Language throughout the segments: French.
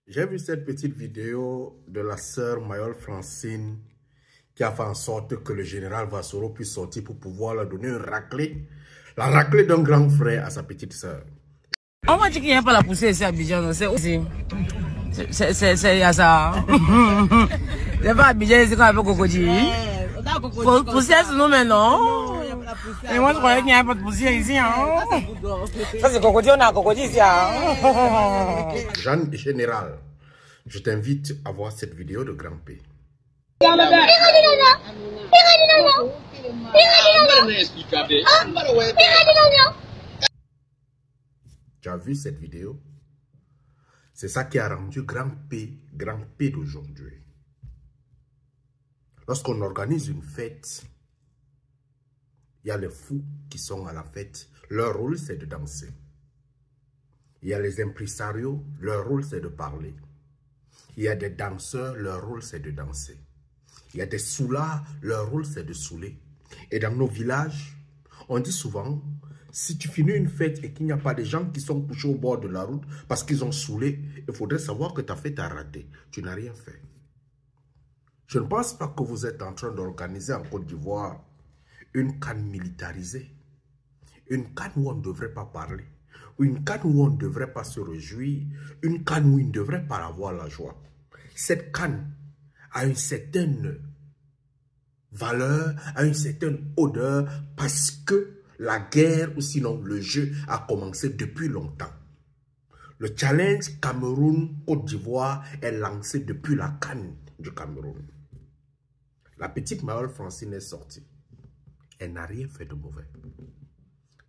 J'ai vu cette petite vidéo de la sœur Mayol Francine qui a fait en sorte que le général Vassoro puisse sortir pour pouvoir leur donner une raclée. La raclée d'un grand frère à sa petite sœur. On va dire qu'il n'y a pas la poussée ici à Abidjan, c'est aussi. C'est à ça. C'est pas à Abidjan, c'est quand même Cocody. Poussière, c'est nous maintenant. Et moi, je croyais qu'il n'y avait pas de poussière ici. Ça, c'est Cocody, on a Cocody ici. Jeanne Général, je t'invite à voir cette vidéo de Grand P. Tu as vu cette vidéo? C'est ça qui a rendu Grand P d'aujourd'hui. Lorsqu'on organise une fête, il y a les fous qui sont à la fête. Leur rôle, c'est de danser. Il y a les impresarios, leur rôle, c'est de parler. Il y a des danseurs, leur rôle, c'est de danser. Il y a des soulards, leur rôle, c'est de saouler. Et dans nos villages, on dit souvent, si tu finis une fête et qu'il n'y a pas de gens qui sont couchés au bord de la route parce qu'ils ont saoulé, il faudrait savoir que ta fête a raté. Tu n'as rien fait. Je ne pense pas que vous êtes en train d'organiser en Côte d'Ivoire une canne militarisée. Une canne où on ne devrait pas parler. Une canne où on ne devrait pas se réjouir. Une canne où il ne devrait pas avoir la joie. Cette canne a une certaine valeur, a une certaine odeur parce que la guerre ou sinon le jeu a commencé depuis longtemps. Le challenge Cameroun-Côte d'Ivoire est lancé depuis la canne du Cameroun. La petite Mayol Francine est sortie. Elle n'a rien fait de mauvais.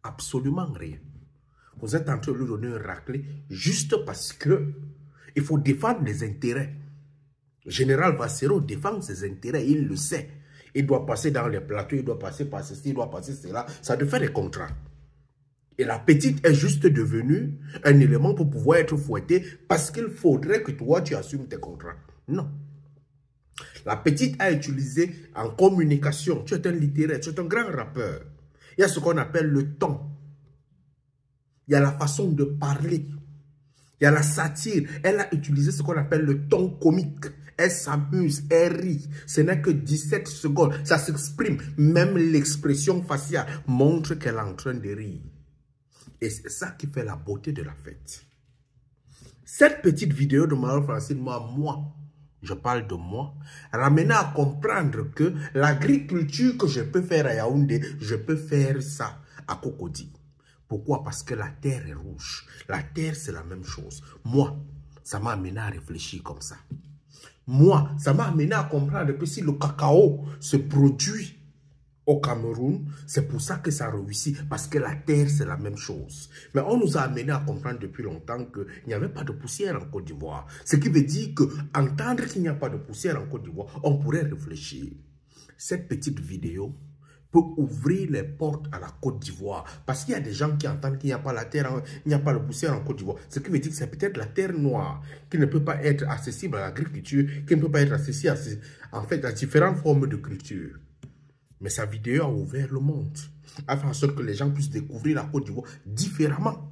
Absolument rien. Vous êtes en train de lui donner un raclé juste parce que il faut défendre les intérêts. Le général Vassero défend ses intérêts, il le sait. Il doit passer dans les plateaux, il doit passer par ceci, il doit passer cela. Ça doit faire des contrats. Et la petite est juste devenue un élément pour pouvoir être fouettée parce qu'il faudrait que toi, tu assumes tes contrats. Non. La petite a utilisé en communication. Tu es un littéraire, tu es un grand rappeur. Il y a ce qu'on appelle le ton. Il y a la façon de parler. Il y a la satire. Elle a utilisé ce qu'on appelle le ton comique. Elle s'amuse, elle rit. Ce n'est que 17 secondes. Ça s'exprime. Même l'expression faciale montre qu'elle est en train de rire. Et c'est ça qui fait la beauté de la fête. Cette petite vidéo de Mayol Francine, moi, je parle de moi, ramener à comprendre que l'agriculture que je peux faire à Yaoundé, je peux faire ça à Cocody. Pourquoi? Parce que la terre est rouge. La terre, c'est la même chose. Moi, ça m'a amené à réfléchir comme ça. Moi, ça m'a amené à comprendre que si le cacao se produit au Cameroun, c'est pour ça que ça réussit, parce que la terre, c'est la même chose. Mais on nous a amené à comprendre depuis longtemps qu'il n'y avait pas de poussière en Côte d'Ivoire. Ce qui veut dire qu'entendre qu'il n'y a pas de poussière en Côte d'Ivoire, on pourrait réfléchir. Cette petite vidéo peut ouvrir les portes à la Côte d'Ivoire. Parce qu'il y a des gens qui entendent qu'il n'y a pas la terre, il n'y a pas de poussière en Côte d'Ivoire. Ce qui veut dire que c'est peut-être la terre noire qui ne peut pas être accessible à l'agriculture, qui ne peut pas être accessible en fait, à différentes formes de culture. Mais sa vidéo a ouvert le monde, a fait en sorte que les gens puissent découvrir la Côte d'Ivoire différemment.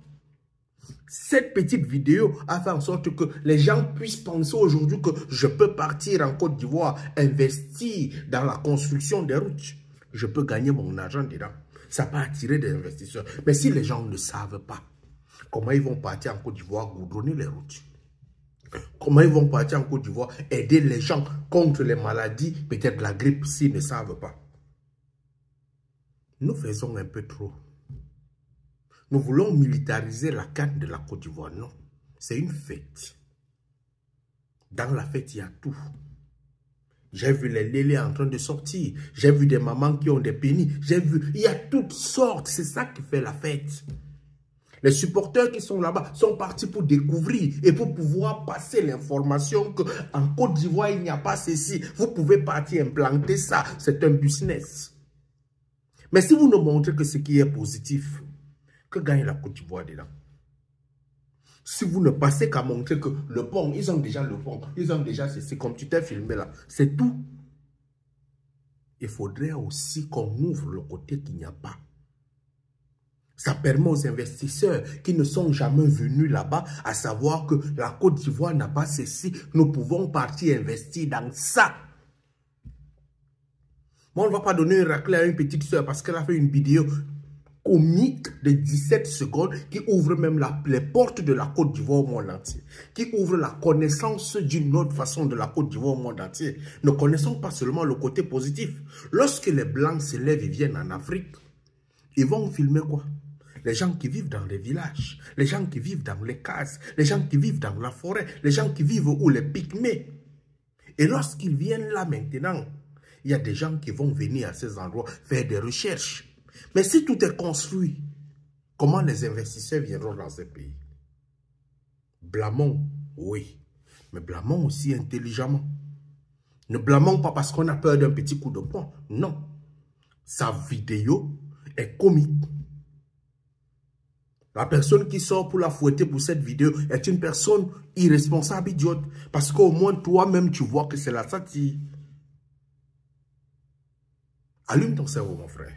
Cette petite vidéo a fait en sorte que les gens puissent penser aujourd'hui que je peux partir en Côte d'Ivoire, investir dans la construction des routes. Je peux gagner mon argent dedans. Ça peut attirer des investisseurs. Mais si les gens ne savent pas comment ils vont partir en Côte d'Ivoire goudronner les routes, comment ils vont partir en Côte d'Ivoire aider les gens contre les maladies, peut-être la grippe, s'ils ne savent pas. Nous faisons un peu trop. Nous voulons militariser la canne de la Côte d'Ivoire. Non, c'est une fête. Dans la fête, il y a tout. J'ai vu les lélés en train de sortir. J'ai vu des mamans qui ont des pénis. J'ai vu, il y a toutes sortes. C'est ça qui fait la fête. Les supporters qui sont là-bas sont partis pour découvrir et pour pouvoir passer l'information qu'en Côte d'Ivoire, il n'y a pas ceci. Vous pouvez partir implanter ça. C'est un business. Mais si vous ne montrez que ce qui est positif, que gagne la Côte d'Ivoire dedans? Si vous ne passez qu'à montrer que le pont, ils ont déjà le pont, ils ont déjà ceci, comme tu t'es filmé là, c'est tout. Il faudrait aussi qu'on ouvre le côté qu'il n'y a pas. Ça permet aux investisseurs qui ne sont jamais venus là-bas à savoir que la Côte d'Ivoire n'a pas ceci. Nous pouvons partir investir dans ça. Moi, on ne va pas donner un raclée à une petite soeur parce qu'elle a fait une vidéo comique de 17 secondes qui ouvre même les portes de la Côte d'Ivoire au monde entier, qui ouvre la connaissance d'une autre façon de la Côte d'Ivoire au monde entier. Ne connaissons pas seulement le côté positif. Lorsque les Blancs se lèvent et viennent en Afrique, ils vont filmer quoi? Les gens qui vivent dans les villages, les gens qui vivent dans les cases, les gens qui vivent dans la forêt, les gens qui vivent où les pygmées. Et lorsqu'ils viennent là maintenant, il y a des gens qui vont venir à ces endroits faire des recherches. Mais si tout est construit, comment les investisseurs viendront dans ces pays? Blâmons, oui, mais blâmons aussi intelligemment. Ne blâmons pas parce qu'on a peur d'un petit coup de poing. Non. Sa vidéo est comique. La personne qui sort pour la fouetter pour cette vidéo est une personne irresponsable, idiote. Parce qu'au moins toi-même, tu vois que c'est la satire. Allume ton cerveau, mon frère.